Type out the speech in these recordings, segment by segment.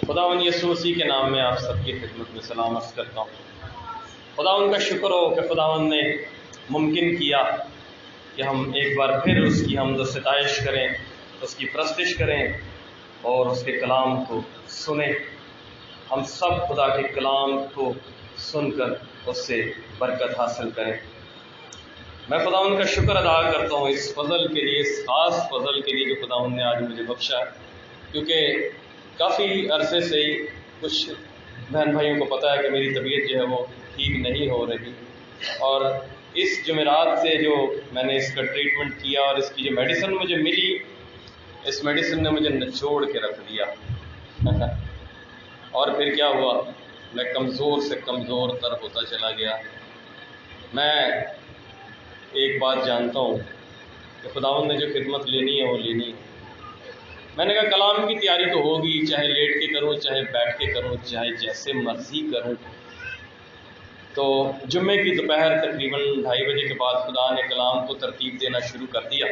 خداوند یسوع مسیح کے نام میں آپ سب کی خدمت میں سلام عرض کرتا ہوں۔ خداوند کا شکر ہو کہ خداوند نے ممکن کیا کہ ہم ایک بار پھر اس کی حمد و ستائش کریں، اس کی پرستش کریں اور اس کے کلام کو سنیں۔ ہم سب خدا کے کلام کو سن کر اس سے برکت حاصل کریں۔ میں خداوند کا شکر ادا کرتا ہوں اس فضل کے لیے، اس خاص فضل کے لیے جو خداوند نے آج مجھے بخشا ہے، کیونکہ کافی عرصے سے ہی کچھ بہن بھائیوں کو پتہ ہے کہ میری طبیعت جو ہے وہ ٹھیک نہیں ہو رہی، اور اس جمعرات سے جو میں نے اس کا ٹریٹمنٹ کیا اور اس کی جو میڈیسن مجھے ملی، اس میڈیسن نے مجھے نچوڑ کے رکھ دیا اور پھر کیا ہوا، میں کمزور سے کمزور تر ہوتا چلا گیا۔ میں ایک بات جانتا ہوں کہ خداوند نے جو خدمت لینی ہے وہ لینی ہے۔ میں نے کہا کلام کی تیاری تو ہوگی، چاہے لیٹ کے کروں، چاہے بیٹھ کے کروں، چاہے جیسے مرضی کروں۔ تو جمعے کی دوپہر تقریباً 2:30 بجے کے بعد خدا نے کلام کو ترتیب دینا شروع کر دیا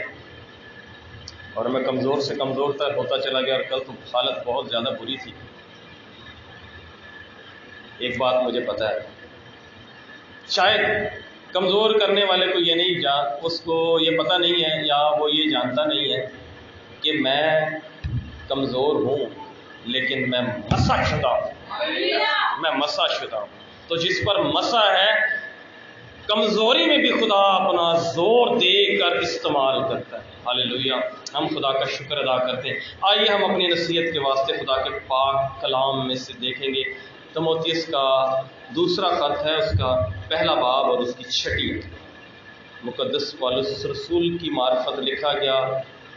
اور میں کمزور سے کمزور تر ہوتا چلا گیا، اور کل تو حالت بہت زیادہ بری تھی۔ ایک بات مجھے پتہ ہے، شاید کمزور کرنے والے کو یہ نہیں اس کو یہ پتہ نہیں ہے، یا وہ یہ جانتا نہیں ہے کہ میں کمزور ہوں، لیکن میں مسا شدہ ہوں، میں مسا شدہ ہوں۔ تو جس پر مسا ہے، کمزوری میں بھی خدا اپنا زور دے کر استعمال کرتا ہے۔ ہاللیلویہ، ہم خدا کا شکر ادا کرتے ہیں۔ آئیے ہم اپنی نصیحت کے واسطے خدا کے پاک کلام میں سے دیکھیں گے۔ تموتھیوس کا دوسرا خط ہے، اس کا پہلا باب اور اس کی 6 مقدس پالوس رسول کی معرفت لکھا گیا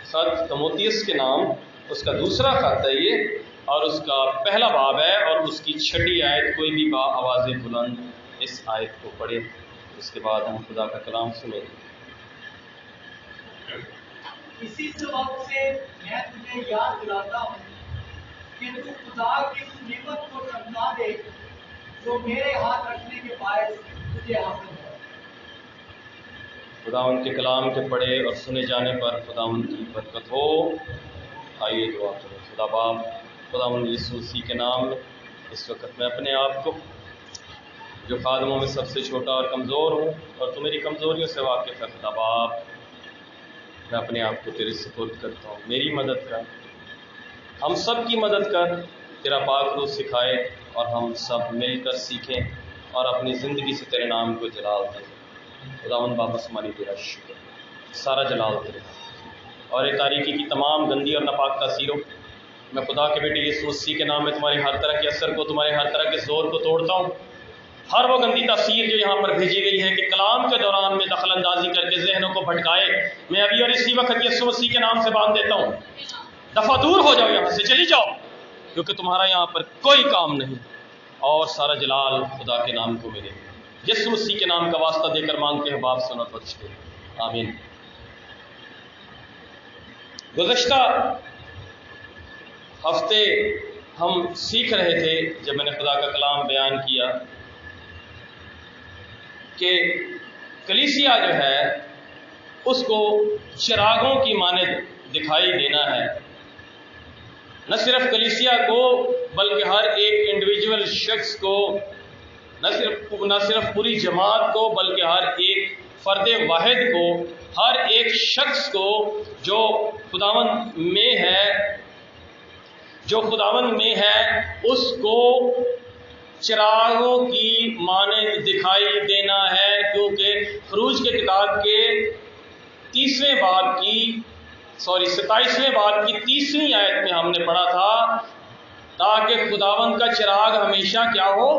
خط تموتھیوس کے نام، اس کا دوسرا خط ہے یہ، اور اس کا پہلا باب ہے اور اس کی 6 آیت۔ کوئی بھی با آواز بلند اس آیت کو پڑھے، اس کے بعد ہم خدا کا کلام سنیں گے۔ اسی سبب سے میں تجھے یاد دلاتا ہوں کہ تو خدا کی اس نعمت کو چمکا دے جو میرے ہاتھ رکھنے کے باعث تجھے حاصل ہے۔ خداوند کے کلام کے پڑھے اور سنے جانے پر خداوند کی برکت ہو۔ آئیے دعا کریں۔ خدا باپ، خداوند یسوع مسیح کے نام میں اس وقت میں اپنے آپ کو جو خادموں میں سب سے چھوٹا اور کمزور ہوں، اور تو میری کمزوریوں سے واقف ہے، خدا باپ میں اپنے آپ کو تیرے سپرد کرتا ہوں۔ میری مدد کر، ہم سب کی مدد کر، تیرا پاک روح سکھائے اور ہم سب مل کر سیکھیں اور اپنی زندگی سے تیرے نام کو جلال دیں۔ خداوند باپ اسمانی تیرا شکر، سارا جلال تیرا، اور یہ تاریکی کی تمام گندی اور ناپاک تاثیروں میں خدا کے بیٹے یسوع مسیح کے نام میں تمہاری ہر طرح کے اثر کو، تمہارے ہر طرح کے زور کو توڑتا ہوں۔ ہر وہ گندی تاثیر جو یہاں پر بھیجی گئی ہے کہ کلام کے دوران میں دخل اندازی کر کے ذہنوں کو بھٹکائے، میں ابھی اور اسی وقت یسوع مسیح کے نام سے باندھ دیتا ہوں، دفعہ دور ہو جاؤ، یہاں سے چلی جاؤ، کیونکہ تمہارا یہاں پر کوئی کام نہیں، اور سارا جلال خدا کے نام کو ملے۔ یسوع مسیح کے نام کا واسطہ دے کر مانگتے ہیں باپ، سن اور بخش دے، آمین۔ گزشتہ ہفتے ہم سیکھ رہے تھے، جب میں نے خدا کا کلام بیان کیا، کہ کلیسیا جو ہے اس کو چراغوں کی مانند دکھائی دینا ہے۔ نہ صرف کلیسیا کو بلکہ ہر ایک انڈیویجول شخص کو، نہ صرف پوری جماعت کو بلکہ ہر ایک فرد واحد کو، ہر ایک شخص کو جو خداوند میں ہے اس کو چراغوں کی مانند دکھائی دینا ہے، کیونکہ خروج کے کتاب کے 27ویں باب کی 30ویں آیت میں ہم نے پڑھا تھا، تاکہ خداوند کا چراغ ہمیشہ کیا ہو،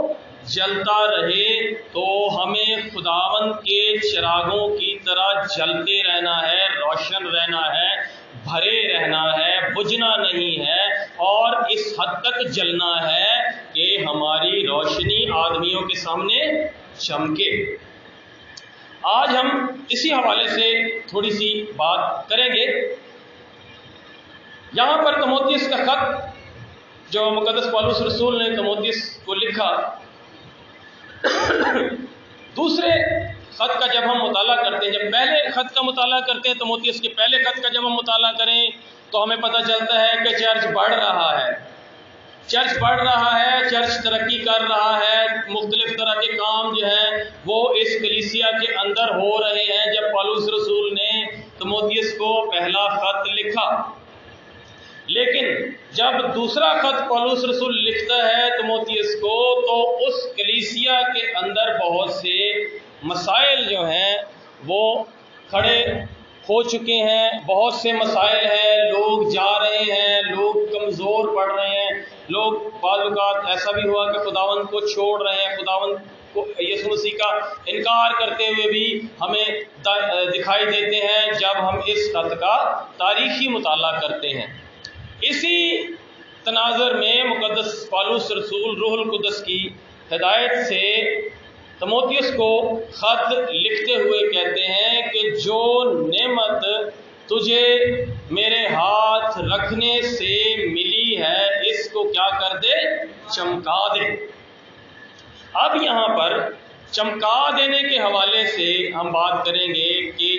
جلتا رہے۔ تو ہمیں خداوند کے چراغوں کی طرح جلتے رہنا ہے، روشن رہنا ہے، بھرے رہنا ہے، بجھنا نہیں ہے، اور اس حد تک جلنا ہے کہ ہماری روشنی آدمیوں کے سامنے چمکے۔ آج ہم اسی حوالے سے تھوڑی سی بات کریں گے۔ یہاں پر تموتھیوس کا خط جو مقدس پالوس رسول نے تموتھیوس کو لکھا، دوسرے خط کا جب ہم مطالعہ کرتے ہیں، جب پہلے خط کا مطالعہ کرتے ہیں، تموتھیوس کے پہلے خط کا جب ہم مطالعہ کریں تو ہمیں پتہ چلتا ہے کہ چرچ بڑھ رہا ہے، چرچ بڑھ رہا ہے، چرچ ترقی کر رہا ہے، مختلف طرح کے کام جو ہیں وہ اس کلیسیا کے اندر ہو رہے ہیں، جب پالوس رسول نے تیموتھیوس کو پہلا خط لکھا۔ لیکن جب دوسرا خط پالوس رسول لکھتا ہے تیموتھیوس کو، تو اس کلیسیا کے اندر بہت سے مسائل جو ہیں وہ کھڑے ہو چکے ہیں، بہت سے مسائل ہیں، لوگ جا رہے ہیں، لوگ کمزور پڑ رہے ہیں، لوگ بعض اوقات ایسا بھی ہوا کہ خداوند کو چھوڑ رہے ہیں، خداوند کو یسوع مسیح کا انکار کرتے ہوئے بھی ہمیں دکھائی دیتے ہیں جب ہم اس خط کا تاریخی مطالعہ کرتے ہیں۔ اسی تناظر میں مقدس پالوس رسول روح القدس کی ہدایت سے تیموتھیوس کو خط لکھتے ہوئے کہتے ہیں کہ جو نعمت تجھے میرے ہاتھ رکھنے سے ملی ہے اس کو کیا کر دے؟ چمکا دے۔ اب یہاں پر چمکا دینے کے حوالے سے ہم بات کریں گے کہ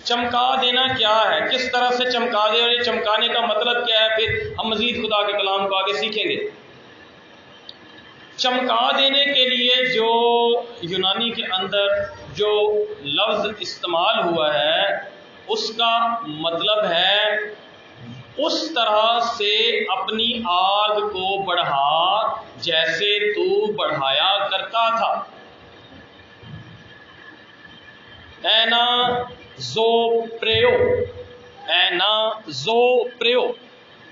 چمکا دینا کیا ہے، کس طرح سے چمکا دے، اور یہ چمکانے کا مطلب کیا ہے، پھر ہم مزید خدا کے کلام کو آگے سیکھیں گے۔ چمکا دینے کے لیے جو یونانی کے اندر جو لفظ استعمال ہوا ہے اس کا مطلب ہے اس طرح سے اپنی آگ کو بڑھا جیسے تو بڑھایا کرتا تھا۔ اینا زو پریو، اینا زو پریو،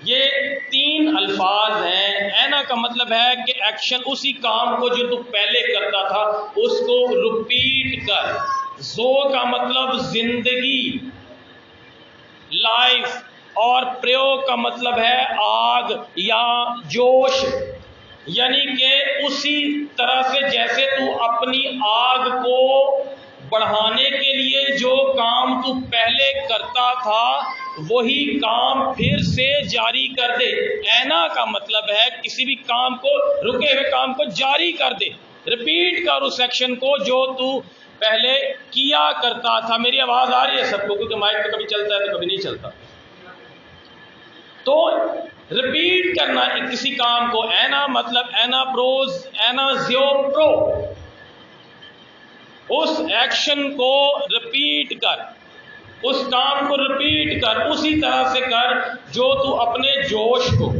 یہ 3 الفاظ ہیں۔ اینا کا مطلب ہے کہ ایکشن، اسی کام کو جو تو پہلے کرتا تھا اس کو ریپیٹ کر۔ زو کا مطلب زندگی، لائف، اور پریو کا مطلب ہے آگ یا جوش، یعنی کہ اسی طرح سے جیسے تو اپنی آگ کو بڑھانے کے لیے جو کام تو پہلے کرتا تھا وہی کام پھر سے جاری کر دے۔ اینا کا مطلب ہے کسی بھی کام کو، رکے ہوئے کام کو جاری کر دے، ریپیٹ کر اس ایکشن کو جو تو پہلے کیا کرتا تھا۔ میری آواز آ رہی ہے سب کو؟ کیونکہ مائک تو کبھی چلتا ہے تو کبھی نہیں چلتا۔ تو ریپیٹ کرنا کسی کام کو، اینا مطلب اینا پروز، اینا زیو پرو، اس ایکشن کو ریپیٹ کر، اس کام کو ریپیٹ کر، اسی طرح سے کر جو تو اپنے جوش کو،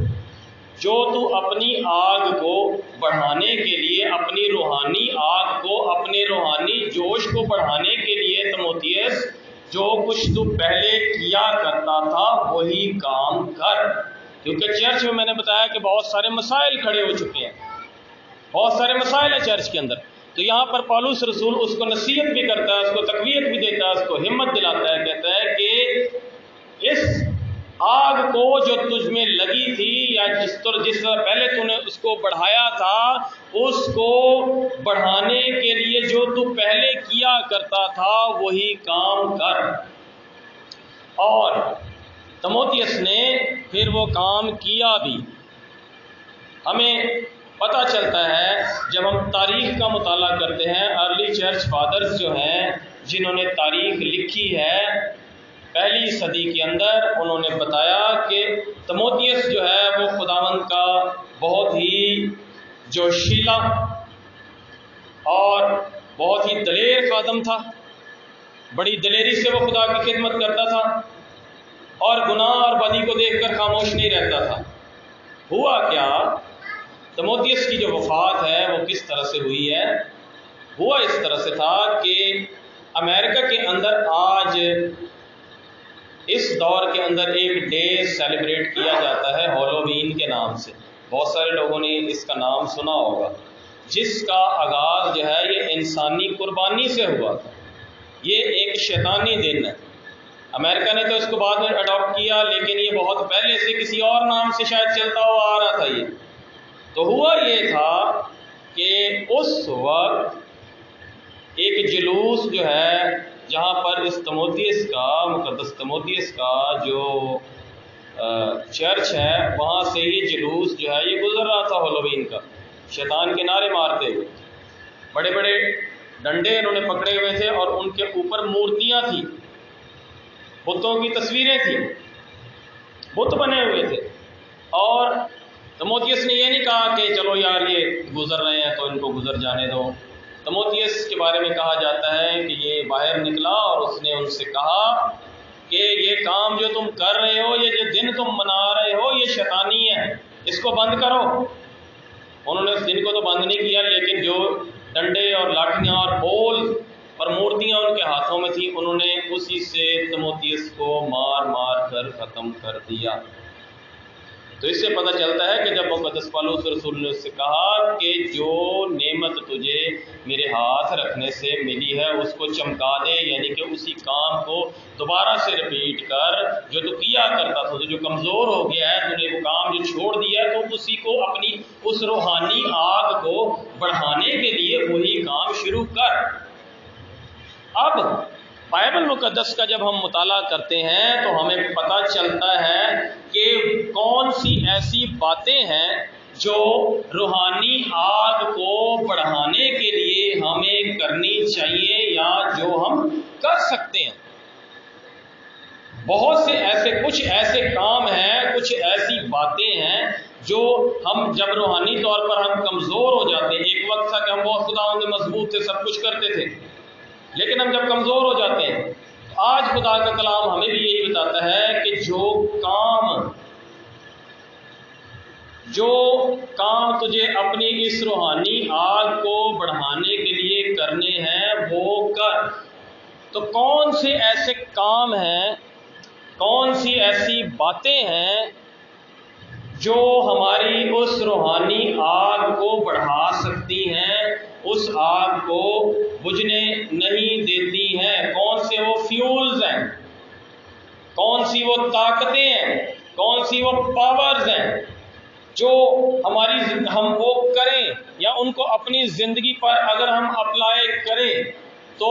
جو تو اپنی آگ کو بڑھانے کے لیے، اپنی روحانی آگ کو، اپنے روحانی جوش کو بڑھانے کے لیے تیموتھیوس جو کچھ تو پہلے کیا کرتا تھا وہی کام کر۔ کیونکہ چرچ میں نے بتایا کہ بہت سارے مسائل کھڑے ہو چکے ہیں، بہت سارے مسائل ہیں چرچ کے اندر، تو یہاں پر پالوس رسول اس کو نصیحت بھی کرتا ہے، اس کو تقویت بھی دیتا ہے، اس کو ہمت دلاتا ہے، کہتا ہے کہ اس آگ کو جو تجھ میں لگی تھی یا جس طرح پہلے تو نے اس کو بڑھایا تھا، اس کو بڑھانے کے لیے جو تو پہلے کیا کرتا تھا وہی کام کر۔ اور تیموتھیوس نے پھر وہ کام کیا بھی۔ ہمیں پتہ چلتا ہے جب ہم تاریخ کا مطالعہ کرتے ہیں، ارلی چرچ فادرز جو ہیں جنہوں نے تاریخ لکھی ہے پہلی صدی کے اندر، انہوں نے بتایا کہ تیموتھیوس جو ہے وہ خداوند کا بہت ہی جوشیلا اور بہت ہی دلیر خادم تھا، بڑی دلیری سے وہ خدا کی خدمت کرتا تھا اور گناہ اور بدی کو دیکھ کر خاموش نہیں رہتا تھا۔ ہوا کیا، تیموتھیوس کی جو وفات ہے وہ کس طرح سے ہوئی ہے؟ ہوا اس طرح سے تھا کہ امریکہ کے اندر آج اس دور کے اندر ایک ڈے سیلیبریٹ کیا جاتا ہے ہالووین کے نام سے، بہت سارے لوگوں نے اس کا نام سنا ہوگا، جس کا آغاز جو ہے یہ انسانی قربانی سے ہوا تھا۔ یہ ایک شیطانی دن ہے، امریکہ نے تو اس کو بعد میں اڈاپٹ کیا، لیکن یہ بہت پہلے سے کسی اور نام سے شاید چلتا ہوا آ رہا تھا۔ یہ تو ہوا یہ تھا کہ اس وقت ایک جلوس جو ہے جہاں پر اس تیموتھیوس کا، مقدس تیموتھیوس کا جو چرچ ہے وہاں سے یہ جلوس جو ہے یہ گزر رہا تھا ہالووین کا، شیطان کے نعرے مارتے ہوئے، بڑے بڑے ڈنڈے انہوں نے پکڑے ہوئے تھے اور ان کے اوپر مورتیاں تھیں، بتوں کی تصویریں تھیں، بت بنے ہوئے تھے، اور تموتھیوس نے یہ نہیں کہا کہ چلو یار یہ گزر رہے ہیں تو ان کو گزر جانے دو. تموتھیوس کے بارے میں کہا جاتا ہے کہ یہ باہر نکلا اور اس نے ان سے کہا کہ یہ کام جو تم کر رہے ہو، یہ جو دن تم منا رہے ہو، یہ شیطانی ہے، اس کو بند کرو. انہوں نے اس دن کو تو بند نہیں کیا، لیکن جو ڈنڈے اور لاٹھیاں اور بول اور مورتیاں ان کے ہاتھوں میں تھیں، انہوں نے اسی سے تموتھیوس کو مار مار کر ختم کر دیا. تو اس سے پتہ چلتا ہے کہ جب مقدس پالوس رسول نے اس سے کہا کہ جو نعمت تجھے میرے ہاتھ رکھنے سے ملی ہے اس کو چمکا دے، یعنی کہ اسی کام کو دوبارہ سے رپیٹ کر جو تو کیا کرتا تھا، تو جو کمزور ہو گیا ہے، تو نے وہ کام جو چھوڑ دیا ہے، تو اسی کو اپنی اس روحانی آگ کو بڑھانے کے لیے وہی کام شروع کر. اب بائبل مقدس کا جب ہم مطالعہ کرتے ہیں تو ہمیں پتہ چلتا ہے کہ کون سی ایسی باتیں ہیں جو روحانی آگ کو بڑھانے کے لیے ہمیں کرنی چاہیے یا جو ہم کر سکتے ہیں. بہت سے ایسے کچھ ایسے کام ہیں، کچھ ایسی باتیں ہیں جو ہم جب روحانی طور پر ہم کمزور ہو جاتے ہیں. ایک وقت تھا کہ ہم بہت خدا میں مضبوط تھے، سب کچھ کرتے تھے، لیکن ہم جب کمزور ہو جاتے ہیں، آج خدا کا کلام ہمیں بھی یہی بتاتا ہے کہ جو کام تجھے اپنی اس روحانی آگ کو بڑھانے کے لیے کرنے ہیں وہ کر. تو کون سے ایسے کام ہیں، کون سی ایسی باتیں ہیں جو ہماری اس روحانی آگ کو بڑھا سکتی ہیں، اس آگ کو بجھنے نہیں دیتی ہیں؟ کون سے وہ فیولز ہیں، کون سی وہ طاقتیں ہیں، کون سی وہ پاورز ہیں جو ہم وہ کریں یا ان کو اپنی زندگی پر اگر ہم اپلائی کریں تو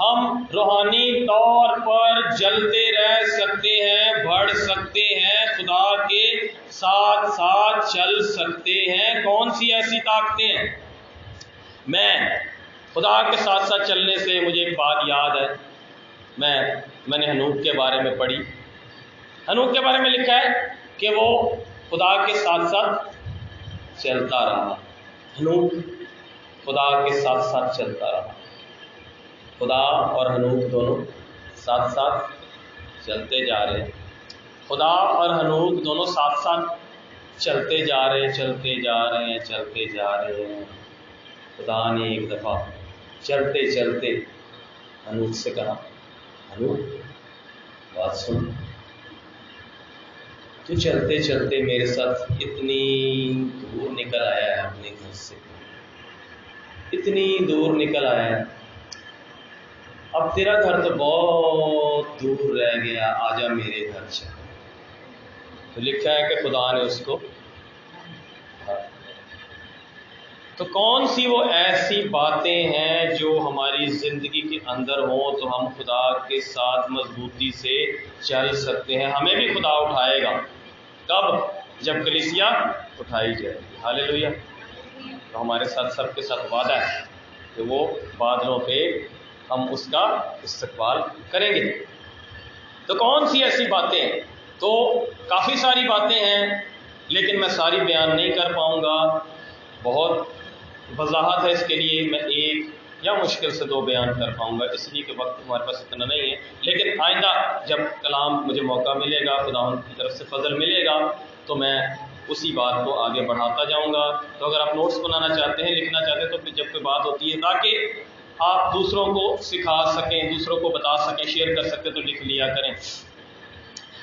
ہم روحانی طور پر جلتے رہ سکتے ہیں، بڑھ سکتے ہیں، خدا کے ساتھ ساتھ چل سکتے ہیں. کون سی ایسی طاقتیں ہیں؟ میں خدا کے ساتھ ساتھ چلنے سے مجھے ایک بات یاد ہے. میں نے ہنوک کے بارے میں پڑھی. ہنوک کے بارے میں لکھا ہے کہ وہ خدا کے ساتھ ساتھ چلتا رہا. ہنوک خدا کے ساتھ ساتھ چلتا رہا. خدا اور ہنوک دونوں ساتھ ساتھ چلتے جا رہے ہیں. خدا اور ہنوک دونوں ساتھ ساتھ چلتے جا رہے ہیں. خدا نے ایک دفعہ چلتے چلتے ہنوک سے کہا، ہنوک بات سن، تو چلتے چلتے میرے ساتھ اتنی دور نکل آیا ہے، اپنے گھر سے اتنی دور نکل آیا ہے، اب تیرا گھر تو بہت دور رہ گیا، آجا میرے گھر چل. تو لکھا ہے کہ خدا نے اس کو. تو کون سی وہ ایسی باتیں ہیں جو ہماری زندگی کے اندر ہوں تو ہم خدا کے ساتھ مضبوطی سے چل سکتے ہیں؟ ہمیں بھی خدا اٹھائے گا. کب؟ جب کلیسیا اٹھائی جائے گی. ہاللیلویہ. تو ہمارے ساتھ سب کے ساتھ وعدہ ہے کہ وہ بادلوں پہ ہم اس کا استقبال کریں گے. تو کون سی ایسی باتیں ہیں؟ تو کافی ساری باتیں ہیں، لیکن میں ساری بیان نہیں کر پاؤں گا. بہت وضاحت ہے اس کے لیے، میں ایک یا مشکل سے 2 بیان کر پاؤں گا، اس لیے کہ وقت ہمارے پاس اتنا نہیں ہے. لیکن آئندہ جب کلام مجھے موقع ملے گا، خدا کی طرف سے فضل ملے گا، تو میں اسی بات کو آگے بڑھاتا جاؤں گا. تو اگر آپ نوٹس بنانا چاہتے ہیں، لکھنا چاہتے ہیں، تو پھر جب کوئی بات ہوتی ہے تاکہ آپ دوسروں کو سکھا سکیں، دوسروں کو بتا سکیں، شیئر کر سکیں، تو لکھ لیا کریں.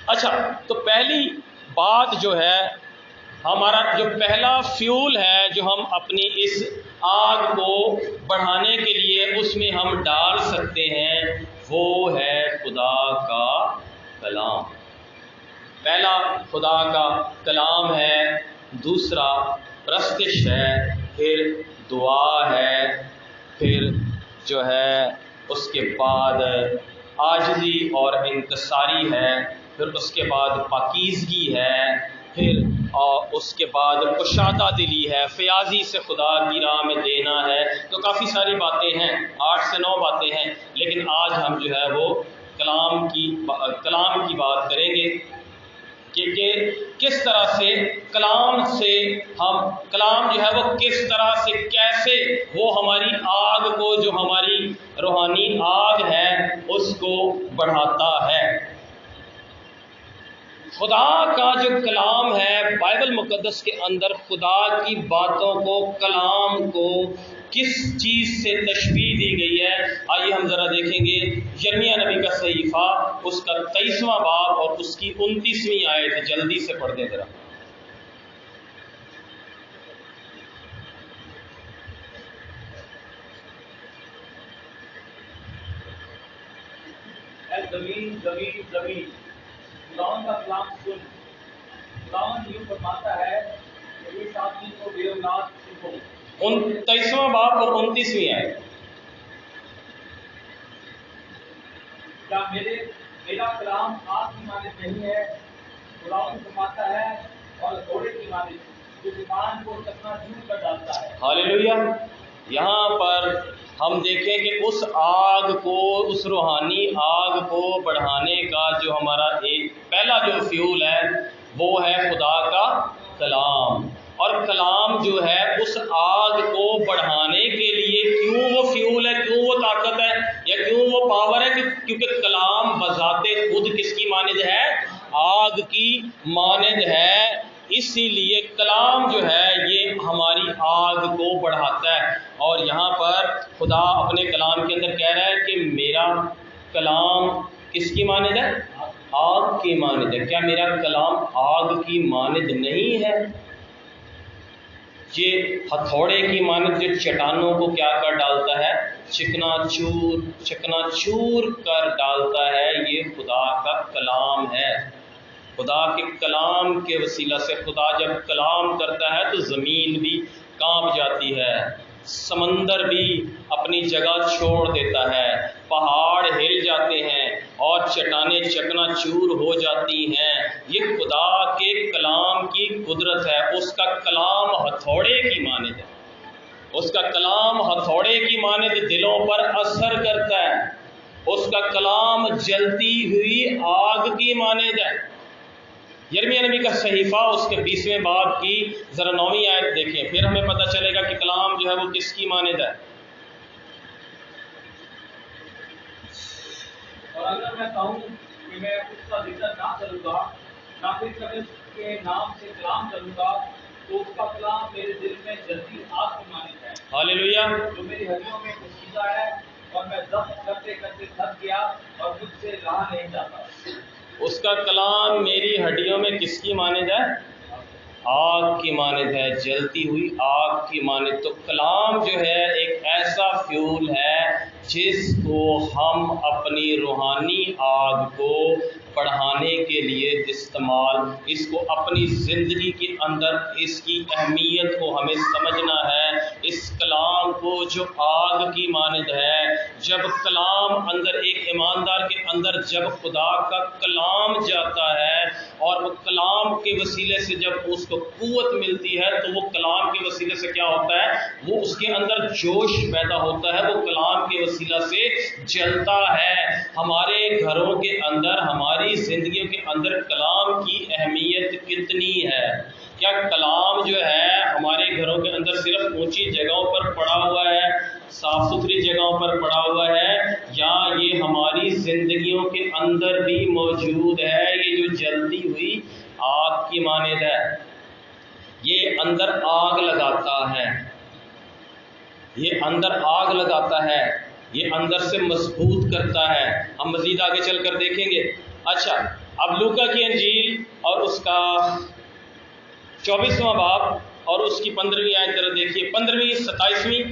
اچھا، تو پہلی بات جو ہے، ہمارا جو پہلا فیول ہے جو ہم اپنی اس آگ کو بڑھانے کے لیے اس میں ہم ڈال سکتے ہیں، وہ ہے خدا کا کلام. پہلا خدا کا کلام ہے، دوسرا پرستش ہے، پھر دعا ہے، پھر جو ہے اس کے بعد عاجزی اور انکساری ہے، پھر اس کے بعد پاکیزگی ہے، پھر اس کے بعد کشادہ دلی ہے، فیاضی سے خدا کی راہ میں دینا ہے. تو کافی ساری باتیں ہیں، 8 سے 9 باتیں ہیں، لیکن آج ہم جو ہے وہ کلام کی بات کریں گے. کہ کس طرح سے کلام سے ہم کلام جو ہے وہ کس طرح سے کیسے وہ ہماری آگ کو، جو ہماری روحانی آگ ہے اس کو بڑھاتا ہے۔ خدا کا جو کلام ہے بائبل مقدس کے اندر، خدا کی باتوں کو، کلام کو کس چیز سے تشبیہ دی گئی ہے، آئیے ہم ذرا دیکھیں گے یرمیہ نبی کا صحیفہ، اس کا 23واں باب اور اس کی 29ویں آیت، جلدی سے پڑھ دیں ذرا۔ اے زمین زمین زمین، خداوند کا کلام سن۔ خداوند یوں فرماتا ہے کہ اس آدمی کو بے اولاد سکھو۔ 23واں باب اور 29ویں آیت۔ کیا میرا کلام آگ کی مانند نہیں ہے؟ خداوند فرماتا ہے، اور گھوڑے کی مانند جو طوفان کو چکنا چور کر ڈالتا ہے۔ ہاللیلویہ۔ یہاں پر ہم دیکھیں کہ اس آگ کو، اس روحانی آگ کو بڑھانے کا جو ہمارا ایک پہلا جو فیول ہے وہ ہے خدا کا کلام، اور کلام جو ہے اس آگ کو بڑھانے کے لیے کیوں وہ فیول ہے، کیوں وہ طاقت ہے یا کیوں وہ پاور ہے، کیونکہ کلام بذات خود کس کی مانند ہے؟ آگ کی مانند ہے۔ اسی لیے کلام جو ہے یہ ہماری آگ کو بڑھاتا ہے، اور یہاں پر خدا اپنے کلام کے اندر کہہ رہا ہے کہ میرا کلام کس کی مانند ہے؟ آگ کی مانند ہے۔ کیا میرا کلام آگ کی مانند نہیں ہے؟ یہ ہتھوڑے کی مانند جو چٹانوں کو کیا کر ڈالتا ہے؟ چکنا چور کر ڈالتا ہے۔ یہ خدا کا کلام ہے۔ خدا کے کلام کے وسیلہ سے خدا جب کلام کرتا ہے تو زمین بھی کانپ جاتی ہے، سمندر بھی اپنی جگہ چھوڑ دیتا ہے، پہاڑ ہل جاتے ہیں اور چٹانیں چکنا چور ہو جاتی ہیں۔ یہ خدا کے کلام کی قدرت ہے۔ اس کا کلام ہتھوڑے کی مانند ہے، اس کا کلام ہتھوڑے کی مانند دلوں پر اثر کرتا ہے، اس کا کلام جلتی ہوئی آگ کی مانند ہے۔ یرمیہ نبی کا صحیفہ اس کے 20ویں باب کی ذرا 9ویں آیت دیکھیں، پھر ہمیں پتہ چلے گا کہ کلام جو ہے وہ کس کی مانند ہے۔ اور اگر میں کہوں کہ میں اس کا ذکر نہ کروں گا، نہ پھر کبھی اس کے نام سے کلام کروں گا، تو اس کا کلام میرے دل میں جلتی آگ کی مانند ہے، ہاللیلویہ۔ جو میری ہڈیوں میں کشیدہ ہے، اور میں ضبط کرتے کرتے تھک گیا اور مجھ سے رہا نہیں جاتا۔ اس کا کلام میری ہڈیوں میں کس کی مانند ہے؟ آگ کی مانند ہے، جلتی ہوئی آگ کی مانند۔ تو کلام جو ہے ایک ایسا فیول ہے جس کو ہم اپنی روحانی آگ کو بڑھانے کے لیے استعمال، اس کو اپنی زندگی کے اندر اس کی اہمیت کو ہمیں سمجھنا ہے۔ اس کلام کو جو آگ کی مانند ہے، جب کلام اندر ایک ایماندار کے اندر جب خدا کا کلام جاتا ہے اور وہ کلام کے وسیلے سے جب اس کو قوت ملتی ہے، تو وہ کلام کے وسیلے سے کیا ہوتا ہے؟ وہ اس کے اندر جوش پیدا ہوتا ہے، وہ کلام کے وسیلہ سے جلتا ہے۔ ہمارے گھروں کے اندر، ہماری زندگیوں کے اندر کلام کی اہمیت کتنی ہے؟ کیا کلام جو ہے ہمارے گھروں کے اندر صرف اونچی جگہوں پر پڑا ہوا ہے، صاف ستھری جگہوں پر پڑا ہوا ہے، یا یہ ہماری زندگیوں کے اندر بھی موجود ہے؟ یہ جو جلتی ہوئی آگ کی مانند ہے، یہ اندر آگ لگاتا ہے، یہ اندر آگ لگاتا ہے، یہ اندر سے مضبوط کرتا ہے۔ ہم مزید آگے چل کر دیکھیں گے۔ اچھا، اب لوکا کی انجیل اور اس کا 24واں باب اور اس کی 15ویں آیت ذرا دیکھیے، 15ویں 27ویں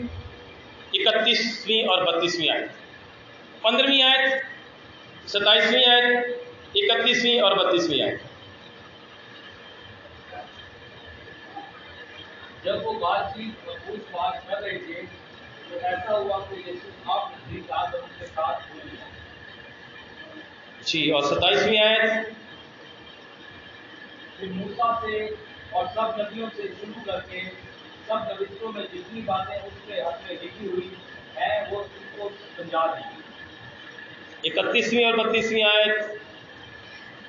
31ویں اور 32ویں آیت۔ 15ویں آیت، 27ویں آیت، 31ویں اور 32ویں آیت۔ جب وہ بات چیت اور پوچھ پاچھ کر رہے تھے تو ایسا ہوا کہ یسوع آپ نزدیک آ کر ان کے ساتھ بول گیا۔ جی، اور 27ویں آیت۔ پھر موسیٰ سے اور سب نبیوں سے شروع کر کے سب نوشتوں میں جتنی باتیں اس کے حق میں لکھی ہوئی ہیں وہ تم کو سمجھا دیں۔ 31ویں اور 32ویں آیت۔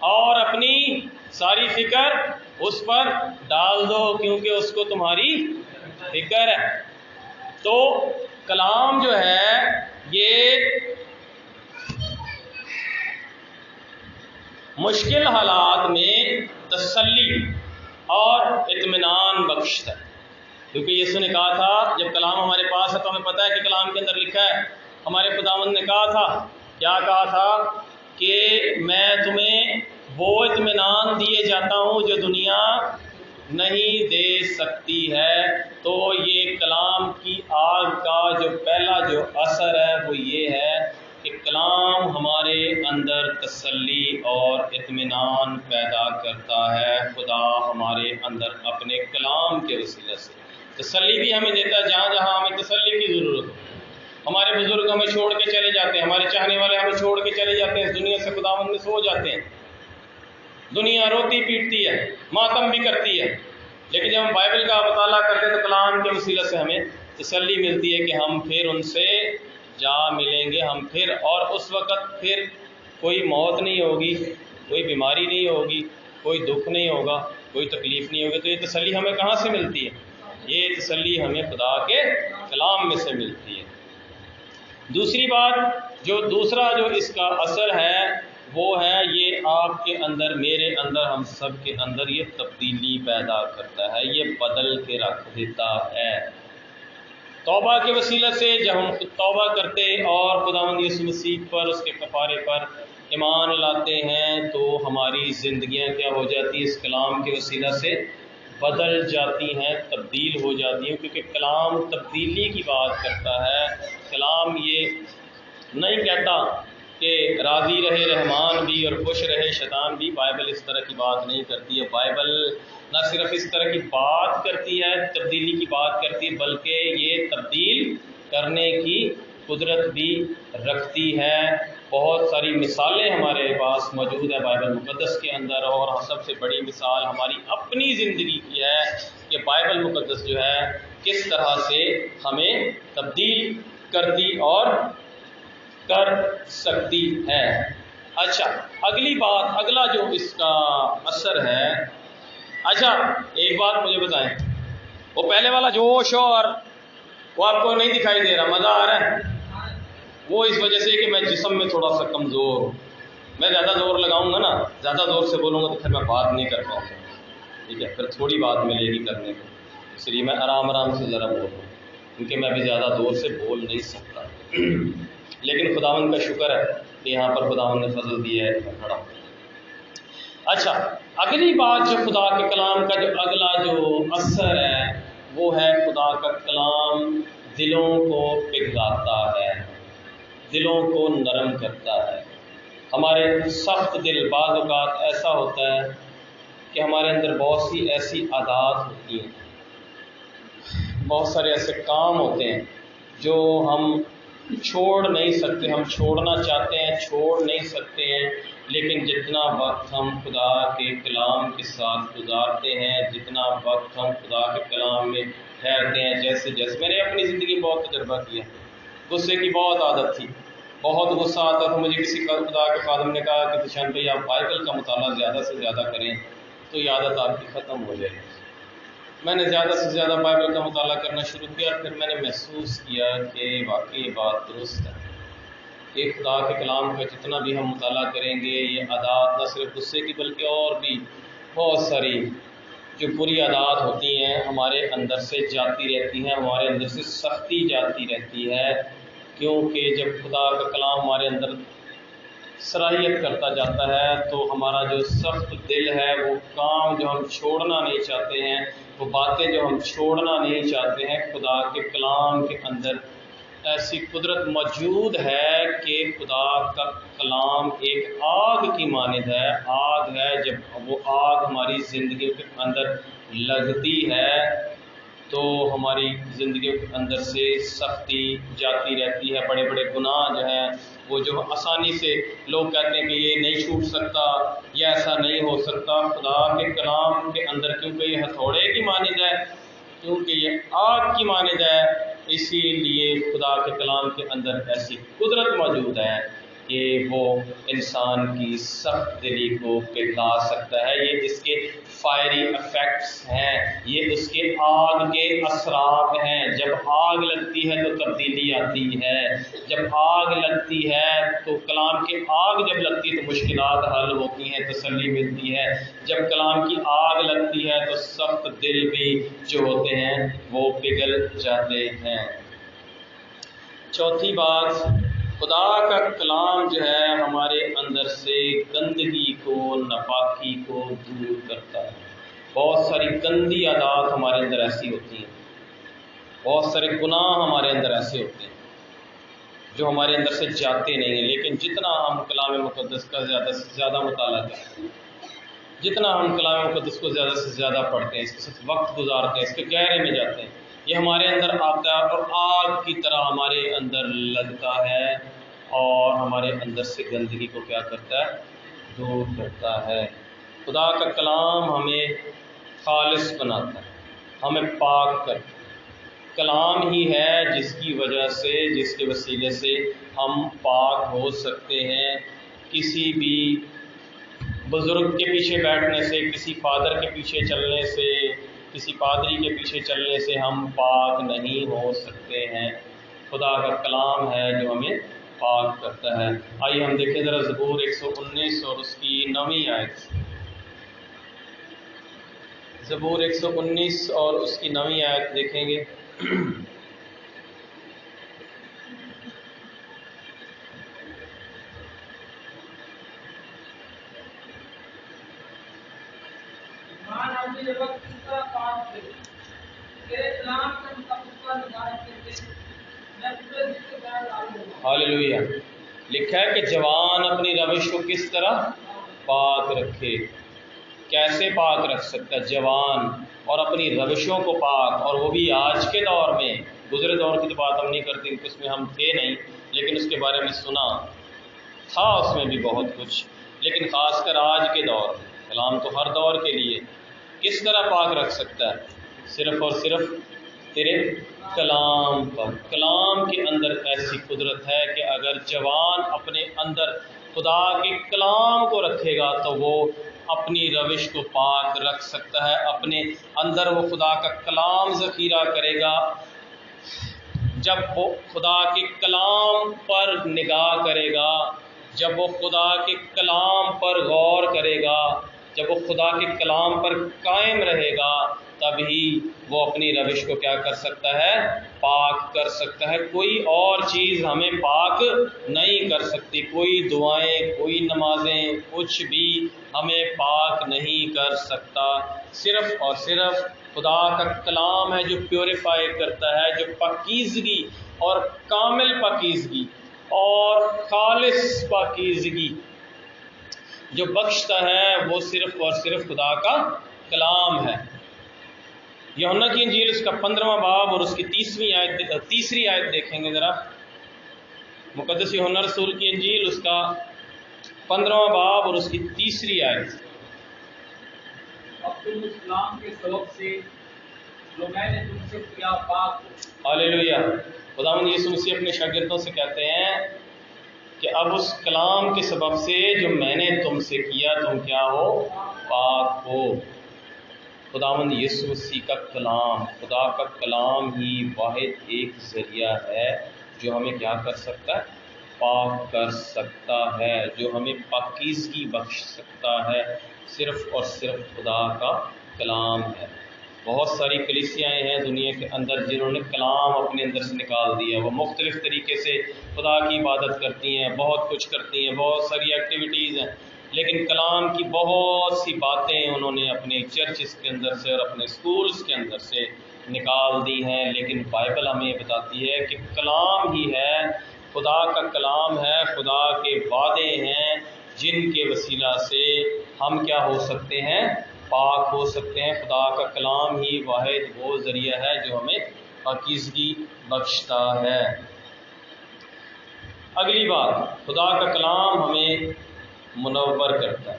اور اپنی ساری فکر اس پر ڈال دو کیونکہ اس کو تمہاری فکر ہے۔ تو کلام جو ہے یہ مشکل حالات میں تسلی اور اطمینان بخشتا ہے، کیونکہ یسوع نے کہا تھا جب کلام ہمارے پاس ہے تو ہمیں پتہ ہے کہ کلام کے اندر لکھا ہے، ہمارے خداوند نے کہا تھا، کیا کہا تھا کہ میں تمہیں وہ اطمینان دیے جاتا ہوں جو دنیا نہیں دے سکتی ہے۔ تو یہ کلام کی آگ کا جو پہلا جو اثر ہے وہ یہ ہے کہ کلام ہمارے اندر تسلی اور اطمینان پیدا کرتا ہے۔ خدا ہمارے اندر اپنے کلام کے وسیلے سے تسلی بھی ہمیں دیتا ہے جہاں جہاں ہمیں تسلی کی ضرورت ہو۔ ہمارے بزرگ ہمیں چھوڑ کے چلے جاتے ہیں، ہمارے چاہنے والے ہمیں چھوڑ کے چلے جاتے ہیں، اس دنیا سے خداوند میں سو جاتے ہیں، دنیا روتی پیٹتی ہے، ماتم بھی کرتی ہے، لیکن جب ہم بائبل کا مطالعہ کرتے ہیں تو کلام کے وسیلے سے ہمیں تسلی ملتی ہے کہ ہم پھر ان سے جا ملیں گے، ہم پھر، اور اس وقت پھر کوئی موت نہیں ہوگی، کوئی بیماری نہیں ہوگی، کوئی دکھ نہیں ہوگا، کوئی تکلیف نہیں ہوگی۔ تو یہ تسلی ہمیں کہاں سے ملتی ہے؟ یہ تسلی ہمیں خدا کے کلام میں سے ملتی ہے۔ دوسری بات جو دوسرا جو اس کا اثر ہے وہ ہے یہ آپ کے اندر، میرے اندر، ہم سب کے اندر یہ تبدیلی پیدا کرتا ہے، یہ بدل کے رکھ دیتا ہے۔ توبہ کے وسیلے سے جب ہم توبہ کرتے اور خداوند یسوع مسیح پر، اس کے کفارے پر ایمان لاتے ہیں تو ہماری زندگیاں کیا ہو جاتی ہیں؟ اس کلام کے وسیلہ سے بدل جاتی ہیں، تبدیل ہو جاتی ہیں، کیونکہ کلام تبدیلی کی بات کرتا ہے۔ کلام یہ نہیں کہتا کہ راضی رہے رحمان بھی اور خوش رہے شیطان بھی، بائبل اس طرح کی بات نہیں کرتی ہے۔ بائبل نہ صرف اس طرح کی بات کرتی ہے، تبدیلی کی بات کرتی ہے، بلکہ یہ تبدیل کرنے کی قدرت بھی رکھتی ہے۔ بہت ساری مثالیں ہمارے پاس موجود ہے بائبل مقدس کے اندر، اور سب سے بڑی مثال ہماری اپنی زندگی کی ہے کہ بائبل مقدس جو ہے کس طرح سے ہمیں تبدیل کرتی اور کر سکتی ہے۔ اچھا، اگلی بات، اگلا جو اس کا اثر ہے، اچھا ایک بات مجھے بتائیں، وہ پہلے والا جوش اور وہ آپ کو نہیں دکھائی دے رہا، مزہ آ رہا ہے؟ وہ اس وجہ سے کہ میں جسم میں تھوڑا سا کمزور ہوں، میں زیادہ زور لگاؤں گا نا، زیادہ زور سے بولوں گا تو پھر میں بات نہیں کر پاؤں گا، ٹھیک ہے، پھر تھوڑی بات ملے گی کرنے کو، اس لیے میں آرام آرام سے ذرا بولوں کیونکہ میں بھی زیادہ زور سے بول نہیں سکتا۔ لیکن خداوند کا شکر ہے کہ یہاں پر خداوند نے فضل دیا ہے، میں کھڑا ہوں۔ اچھا، اگلی بات جو خدا کے کلام کا جو اگلا جو اثر ہے وہ ہے خدا کا کلام دلوں کو پگھلاتا ہے، دلوں کو نرم کرتا ہے۔ ہمارے سخت دل بعض اوقات ایسا ہوتا ہے کہ ہمارے اندر بہت سی ایسی عادات ہوتی ہیں، بہت سارے ایسے کام ہوتے ہیں جو ہم چھوڑ نہیں سکتے، ہم چھوڑنا چاہتے ہیں، چھوڑ نہیں سکتے ہیں، لیکن جتنا وقت ہم خدا کے کلام کے ساتھ گزارتے ہیں، جتنا وقت ہم خدا کے کلام میں ٹھہرتے ہیں، جیسے میں نے اپنی زندگی بہت تجربہ کیا، غصے کی بہت عادت تھی، بہت غصہ آتا تھا مجھے، کسی خدا کے خادم نے کہا کہ دشان بھائی آپ بائبل کا مطالعہ زیادہ سے زیادہ کریں تو یہ عادت آپ کی ختم ہو جائے گی۔ میں نے زیادہ سے زیادہ بائبل کا مطالعہ کرنا شروع کیا، اور پھر میں نے محسوس کیا کہ واقعی یہ بات درست ہے کہ خدا کے کلام کا جتنا بھی ہم مطالعہ کریں گے، یہ عادات نہ صرف غصے کی بلکہ اور بھی بہت ساری جو بری عادات ہوتی ہیں ہمارے اندر سے جاتی رہتی ہیں، ہمارے اندر سے سختی جاتی رہتی ہے، کیونکہ جب خدا کا کلام ہمارے اندر صلاحیت کرتا جاتا ہے تو ہمارا جو سخت دل ہے، وہ کام جو ہم چھوڑنا نہیں چاہتے ہیں، وہ باتیں جو ہم چھوڑنا نہیں چاہتے ہیں، خدا کے کلام کے اندر ایسی قدرت موجود ہے کہ خدا کا کلام ایک آگ کی مانند ہے، آگ ہے، جب وہ آگ ہماری زندگی کے اندر لگتی ہے تو ہماری زندگیوں کے اندر سے سختی جاتی رہتی ہے، بڑے بڑے گناہ جو ہیں وہ جو آسانی سے لوگ کہتے ہیں کہ یہ نہیں چھوٹ سکتا، یہ ایسا نہیں ہو سکتا، خدا کے کلام کے اندر کیونکہ یہ ہتھوڑے کی مانند ہے، کیونکہ یہ آگ کی مانند ہے، اسی لیے خدا کے کلام کے اندر ایسی قدرت موجود ہے کہ وہ انسان کی سخت دلی کو پگھلا سکتا ہے۔ یہ اس کے فائری افیکٹس ہیں، یہ اس کے آگ کے اثرات ہیں۔ جب آگ لگتی ہے تو تبدیلی آتی ہے، جب آگ لگتی ہے تو کلام کی آگ جب لگتی ہے تو مشکلات حل ہوتی ہیں، تسلی ملتی ہے۔ جب کلام کی آگ لگتی ہے تو سخت دل بھی جو ہوتے ہیں وہ پگھل جاتے ہیں۔ چوتھی بات، خدا کا کلام جو ہے ہمارے اندر سے گندگی کو، ناپاکی کو دور کرتا ہے۔ بہت ساری گندی عادات ہمارے اندر ایسی ہوتی ہیں، بہت سارے گناہ ہمارے اندر ایسے ہوتے ہیں جو ہمارے اندر سے جاتے نہیں ہیں، لیکن جتنا ہم کلام مقدس کا زیادہ سے زیادہ مطالعہ کرتے ہیں، جتنا ہم کلام مقدس کو زیادہ سے زیادہ پڑھتے ہیں، اس کے ساتھ وقت گزارتے ہیں، اس کے گہرے میں جاتے ہیں، یہ ہمارے اندر آتا ہے اور آگ کی طرح ہمارے اندر لگتا ہے اور ہمارے اندر سے گندگی کو کیا کرتا ہے؟ دور کرتا ہے۔ خدا کا کلام ہمیں خالص بناتا ہے، ہمیں پاک کرتا ہے۔ کلام ہی ہے جس کی وجہ سے، جس کے وسیلے سے ہم پاک ہو سکتے ہیں۔ کسی بھی بزرگ کے پیچھے بیٹھنے سے، کسی فادر کے پیچھے چلنے سے، کسی پادری کے پیچھے چلنے سے ہم پاک نہیں ہو سکتے ہیں۔ خدا کا کلام ہے جو ہمیں پاک کرتا ہے۔ آئیے ہم دیکھیں ذرا زبور 119 اور اس کی 9ویں آیت۔ زبور 119 اور اس کی 9ویں آیت دیکھیں گے۔ ہاللویہ۔ لکھا ہے کہ جوان اپنی روش کو کس طرح پاک رکھے۔ کیسے پاک رکھ سکتا ہے جوان؟ اور اپنی روشوں کو پاک، اور وہ بھی آج کے دور میں۔ گزرے دور کی تو بات ہم نہیں کرتے کیونکہ اس میں ہم تھے نہیں، لیکن اس کے بارے میں سنا تھا، اس میں بھی بہت کچھ، لیکن خاص کر آج کے دور میں۔ کلام تو ہر دور کے لیے۔ کس طرح پاک رکھ سکتا ہے؟ صرف اور صرف تیرے کلام پر۔ کلام کے اندر ایسی قدرت ہے کہ اگر جوان اپنے اندر خدا کے کلام کو رکھے گا تو وہ اپنی روش کو پاک رکھ سکتا ہے۔ اپنے اندر وہ خدا کا کلام ذخیرہ کرے گا۔ جب وہ خدا کے کلام پر نگاہ کرے گا، جب وہ خدا کے کلام پر غور کرے گا، جب وہ خدا کے کلام پر قائم رہے گا، تبھی وہ اپنی روش کو کیا کر سکتا ہے؟ پاک کر سکتا ہے۔ کوئی اور چیز ہمیں پاک نہیں کر سکتی، کوئی دعائیں، کوئی نمازیں، کچھ بھی ہمیں پاک نہیں کر سکتا۔ صرف اور صرف خدا کا کلام ہے جو پیوریفائی کرتا ہے، جو پاکیزگی اور کامل پاکیزگی اور خالص پاکیزگی جو بخشتا ہے، وہ صرف اور صرف خدا کا کلام ہے۔ یوحنا کی انجیل اس کا 15واں باب اور اس کی تیسری آیت دیکھیں گے ذرا۔ مقدس یوحنا رسول کی انجیل اس کا 15واں باب اور اس کی تیسری آیت۔ اب تم اس کلام کے سبب سے جو میں نے تم سے کیا پاک ہو۔ ہاللویہ۔ خداوند یسوع مسیح اپنے شاگردوں سے کہتے ہیں کہ اب اس کلام کے سبب سے جو میں نے تم سے کیا، تم کیا ہو؟ پاک ہو۔ خداوند یسوع مسیح کا کلام، خدا کا کلام ہی واحد ایک ذریعہ ہے جو ہمیں کیا کر سکتا ہے؟ پاک کر سکتا ہے، جو ہمیں پاکیزگی بخش سکتا ہے۔ صرف اور صرف خدا کا کلام ہے۔ بہت ساری کلیسیائیں ہیں دنیا کے اندر جنہوں نے کلام اپنے اندر سے نکال دیا۔ وہ مختلف طریقے سے خدا کی عبادت کرتی ہیں، بہت کچھ کرتی ہیں، بہت ساری ایکٹیویٹیز ہیں، لیکن کلام کی بہت سی باتیں انہوں نے اپنے چرچز کے اندر سے اور اپنے سکولز کے اندر سے نکال دی ہیں۔ لیکن بائبل ہمیں یہ بتاتی ہے کہ کلام ہی ہے، خدا کا کلام ہے، خدا کے وعدے ہیں جن کے وسیلہ سے ہم کیا ہو سکتے ہیں؟ پاک ہو سکتے ہیں۔ خدا کا کلام ہی واحد وہ ذریعہ ہے جو ہمیں پاکیزگی بخشتا ہے۔ اگلی بات، خدا کا کلام ہمیں منور کرتا ہے۔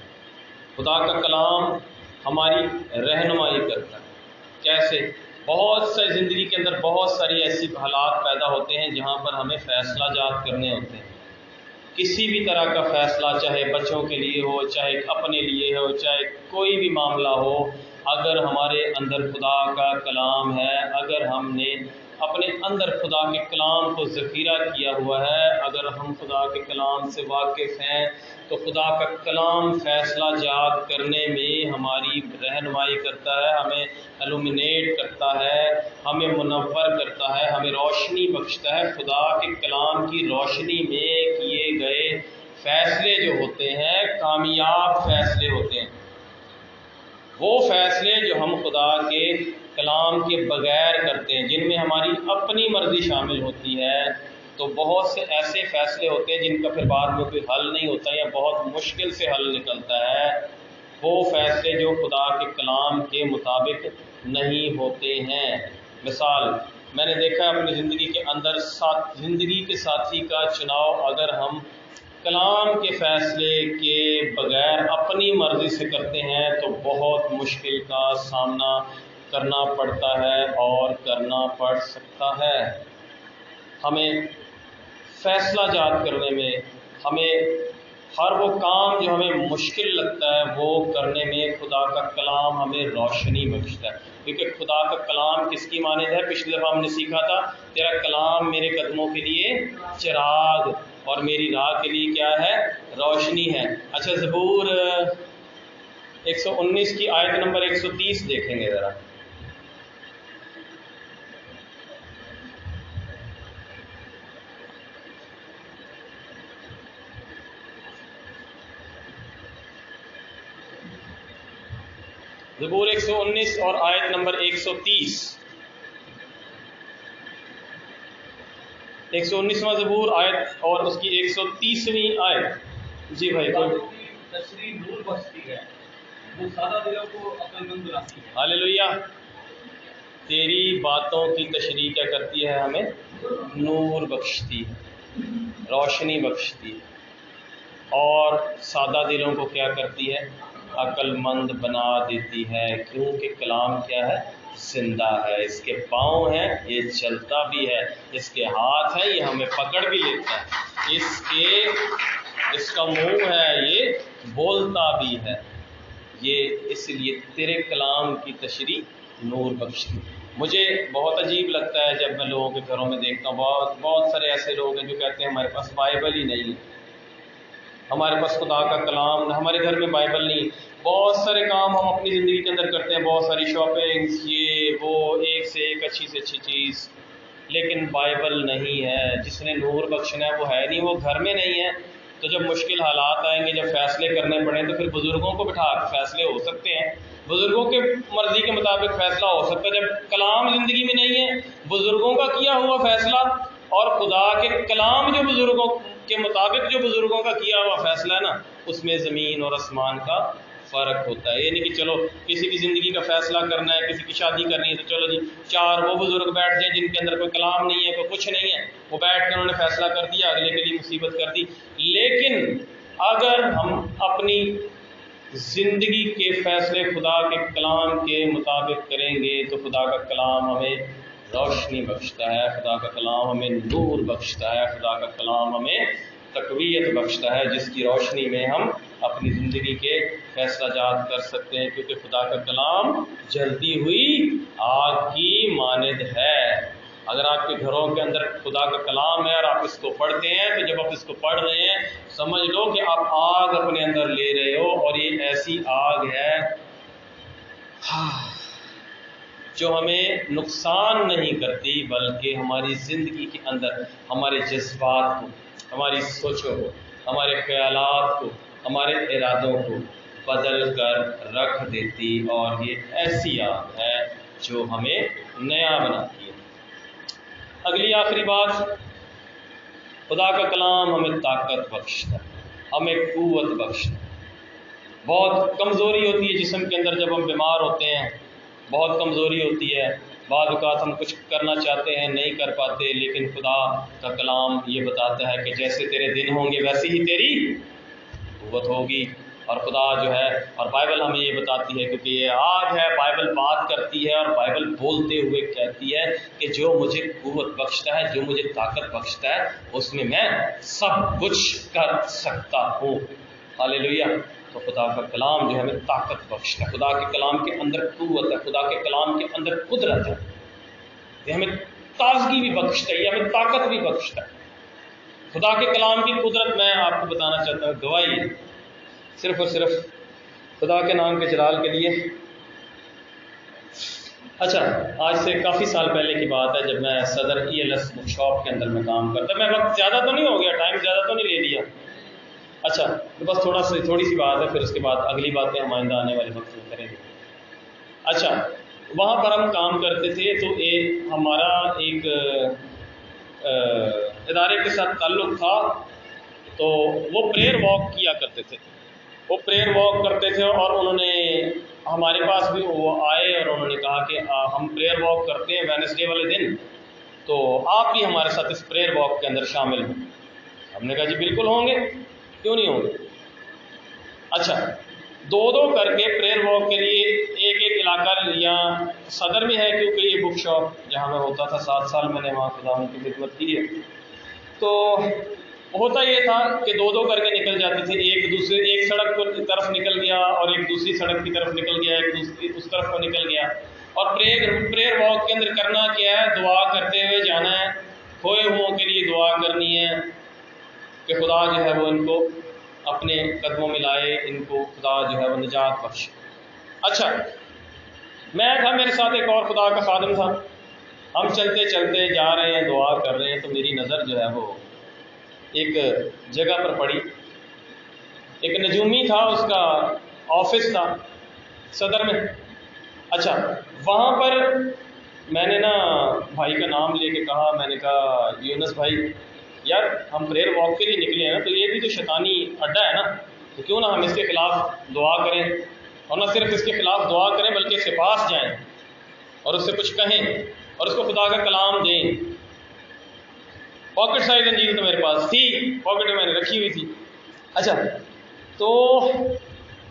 خدا کا کلام ہماری رہنمائی کرتا ہے۔ کیسے؟ بہت ساری زندگی کے اندر بہت ساری ایسی حالات پیدا ہوتے ہیں جہاں پر ہمیں فیصلہ جات کرنے ہوتے ہیں۔ کسی بھی طرح کا فیصلہ، چاہے بچوں کے لیے ہو، چاہے اپنے لیے ہو، چاہے کوئی بھی معاملہ ہو، اگر ہمارے اندر خدا کا کلام ہے، اگر ہم نے اپنے اندر خدا کے کلام کو ذخیرہ کیا ہوا ہے، اگر ہم خدا کے کلام سے واقف ہیں، تو خدا کا کلام فیصلہ جات کرنے میں ہماری رہنمائی کرتا ہے، ہمیں ایلومینیٹ کرتا ہے، ہمیں منور کرتا ہے، ہمیں روشنی بخشتا ہے۔ خدا کے کلام کی روشنی میں کیے گئے فیصلے جو ہوتے ہیں کامیاب فیصلے ہوتے ہیں۔ وہ فیصلے جو ہم خدا کے کلام کے بغیر کرتے ہیں، جن میں ہماری اپنی مرضی شامل ہوتی ہے، تو بہت سے ایسے فیصلے ہوتے ہیں جن کا پھر بعد میں کوئی حل نہیں ہوتا یا بہت مشکل سے حل نکلتا ہے۔ وہ فیصلے جو خدا کے کلام کے مطابق نہیں ہوتے ہیں۔ مثال میں نے دیکھا ہے اپنی زندگی کے اندر، زندگی کے ساتھی کا چناؤ اگر ہم کلام کے فیصلے کے بغیر اپنی مرضی سے کرتے ہیں تو بہت مشکل کا سامنا کرنا پڑتا ہے اور کرنا پڑ سکتا ہے۔ ہمیں فیصلہ جات کرنے میں، ہمیں ہر وہ کام جو ہمیں مشکل لگتا ہے وہ کرنے میں خدا کا کلام ہمیں روشنی بخشتا ہے، کیونکہ خدا کا کلام کس کی مانند ہے؟ پچھلی دفعہ ہم نے سیکھا تھا، تیرا کلام میرے قدموں کے لیے چراغ اور میری راہ کے لیے کیا ہے؟ روشنی ہے۔ اچھا، زبور 119 کی آیت نمبر 130 دیکھیں گے ذرا۔ زبور 119 اور آیت نمبر 130۔ 119واں زبور آیت اور اس کی 130ویں آیت۔ جی بھائی، باتوں کی تشریح نور بخشتی ہے، وہ سادہ دلوں کو عقل مند بناتی ہے۔ ہاللیلویہ۔ تیری باتوں کی تشریح کیا کرتی ہے؟ ہمیں نور بخشتی ہے، روشنی بخشتی ہے، اور سادہ دلوں کو کیا کرتی ہے؟ عقل مند بنا دیتی ہے، کیونکہ کلام کیا ہے؟ زندہ ہے، اس کے پاؤں ہیں، یہ چلتا بھی ہے، اس کے ہاتھ ہیں، یہ ہمیں پکڑ بھی لیتا ہے، اس کا منہ ہے، یہ بولتا بھی ہے۔ یہ اس لیے تیرے کلام کی تشریح نور بخشتی۔ مجھے بہت عجیب لگتا ہے جب میں لوگوں کے گھروں میں دیکھتا ہوں، بہت سارے ایسے لوگ ہیں جو کہتے ہیں ہمارے پاس بائبل ہی نہیں ہے، ہمارے پاس خدا کا کلام، ہمارے گھر میں بائبل نہیں۔ بہت سارے کام ہم اپنی زندگی کے اندر کرتے ہیں، بہت ساری شاپنگز، یہ وہ، ایک سے ایک اچھی سے اچھی چیز، لیکن بائبل نہیں ہے۔ جس نے نور بخشنا ہے وہ ہے نہیں، وہ گھر میں نہیں ہے۔ تو جب مشکل حالات آئیں گے، جب فیصلے کرنے پڑیں، تو پھر بزرگوں کو بٹھا کے فیصلے ہو سکتے ہیں، بزرگوں کے مرضی کے مطابق فیصلہ ہو سکتا ہے۔ جب کلام زندگی میں نہیں ہے، بزرگوں کا کیا ہوا فیصلہ اور خدا کے کلام جو بزرگوں کے مطابق جو بزرگوں کا کیا ہوا فیصلہ ہے نا، اس میں زمین اور آسمان کا فرق ہوتا ہے۔ یہ نہیں کہ چلو کسی کی زندگی کا فیصلہ کرنا ہے، کسی کی شادی کرنی ہے تو چلو جی 4 وہ بزرگ بیٹھ جائیں جن کے اندر کوئی کلام نہیں ہے، کوئی کچھ نہیں ہے، وہ بیٹھ کے انہوں نے فیصلہ کر دیا، اگلے کے لیے مصیبت کر دی۔ لیکن اگر ہم اپنی زندگی کے فیصلے خدا کے کلام کے مطابق کریں گے تو خدا کا کلام ہمیں روشنی بخشتا ہے، خدا کا کلام ہمیں نور بخشتا ہے، خدا کا کلام ہمیں تقویت بخشتا ہے، جس کی روشنی میں ہم اپنی زندگی کے فیصلہ جات کر سکتے ہیں، کیونکہ خدا کا کلام جلتی ہوئی آگ کی مانند ہے۔ اگر آپ کے گھروں کے اندر خدا کا کلام ہے اور آپ اس کو پڑھتے ہیں، تو جب آپ اس کو پڑھ رہے ہیں سمجھ لو کہ آپ آگ اپنے اندر لے رہے ہو، اور یہ ایسی آگ ہے جو ہمیں نقصان نہیں کرتی، بلکہ ہماری زندگی کے اندر ہمارے جذبات کو، ہماری سوچوں کو، ہمارے خیالات کو، ہمارے ارادوں کو بدل کر رکھ دیتی، اور یہ ایسی آگ ہے جو ہمیں نیا بناتی ہے۔ اگلی آخری بات، خدا کا کلام ہمیں طاقت بخشتا ہے، ہمیں قوت بخشتا ہے۔ بہت کمزوری ہوتی ہے جسم کے اندر، جب ہم بیمار ہوتے ہیں بہت کمزوری ہوتی ہے، بعض اوقات ہم کچھ کرنا چاہتے ہیں نہیں کر پاتے، لیکن خدا کا کلام یہ بتاتا ہے کہ جیسے تیرے دن ہوں گے ویسے ہی تیری قوت ہوگی۔ اور خدا جو ہے، اور بائبل ہمیں یہ بتاتی ہے، کیونکہ یہ آگ ہے، بائبل بات کرتی ہے اور بائبل بولتے ہوئے کہتی ہے کہ جو مجھے قوت بخشتا ہے، جو مجھے طاقت بخشتا ہے، اس میں میں سب کچھ کر سکتا ہوں۔ ہاللیلویہ۔ تو خدا کا کلام جو ہے ہمیں طاقت بخشتا ہے، خدا کے کلام کے اندر قوت ہے، خدا کے کلام کے اندر قدرت ہے، یہ ہمیں تازگی بھی بخشتا ہے، یہ ہمیں طاقت بھی بخشتا ہے۔ خدا کے کلام کی قدرت میں آپ کو بتانا چاہتا ہوں، گواہی صرف اور صرف خدا کے نام کے جلال کے لیے۔ اچھا، آج سے کافی سال پہلے کی بات ہے، جب میں صدر ELS بک شاپ کے اندر میں کام کرتا، میں وقت زیادہ تو نہیں ہو گیا، ٹائم زیادہ تو نہیں لے لیا، اچھا تو بس تھوڑی سی بات ہے، پھر اس کے بعد اگلی باتیں ہم آئندہ آنے والے وقت میں کریں گے۔ اچھا، وہاں پر ہم کام کرتے تھے، تو ہمارا ایک ادارے کے ساتھ تعلق تھا، تو وہ پریئر واک کیا کرتے تھے، وہ پریئر واک کرتے تھے، اور انہوں نے ہمارے پاس بھی وہ آئے اور انہوں نے کہا کہ ہم پریئر واک کرتے ہیں وینسڈے والے دن، تو آپ بھی ہمارے ساتھ اس پریئر واک کے اندر شامل ہوں۔ ہم نے کہا جی بالکل ہوں گے، کیوں نہیں ہوں گے۔ اچھا، دو کر کے پریئر واک کے لیے ایک علاقہ لیا، صدر میں ہے کیونکہ یہ بک شاپ جہاں میں ہوتا تھا، 7 سال میں نے وہاں خدا کی خدمت کی ہے، تو ہوتا یہ تھا کہ دو کر کے نکل جاتے تھے، ایک سڑک کی طرف نکل گیا اور ایک دوسری سڑک کی طرف نکل گیا، ایک دوسری اس طرف کو نکل گیا، اور پریئر واک کے اندر کرنا کیا ہے، دعا کرتے ہوئے جانا ہے، کھوئے ہوں کے لیے دعا کرنی ہے کہ خدا جو ہے وہ ان کو اپنے قدموں میں لائے، ان کو خدا جو ہے وہ نجات بخشے۔ اچھا، میں تھا، میرے ساتھ ایک اور خدا کا خادم تھا، ہم چلتے چلتے جا رہے ہیں، دعا کر رہے ہیں، تو میری نظر جو ہے وہ ایک جگہ پر پڑی، ایک نجومی تھا، اس کا آفس تھا صدر میں۔ اچھا، وہاں پر میں نے نا بھائی کا نام لے کے کہا، میں نے کہا یونس بھائی یار ہم پریئر واک کے لیے نکلے ہیں نا، تو یہ بھی تو شیطانی اڈا ہے نا، تو کیوں نہ ہم اس کے خلاف دعا کریں، اور نہ صرف اس کے خلاف دعا کریں بلکہ اس کے پاس جائیں اور اس سے کچھ کہیں اور اس کو خدا کا کلام دیں۔ پاکٹ سائز انجیل تو میرے پاس تھی، پاکٹ میں نے رکھی ہوئی تھی۔ اچھا، تو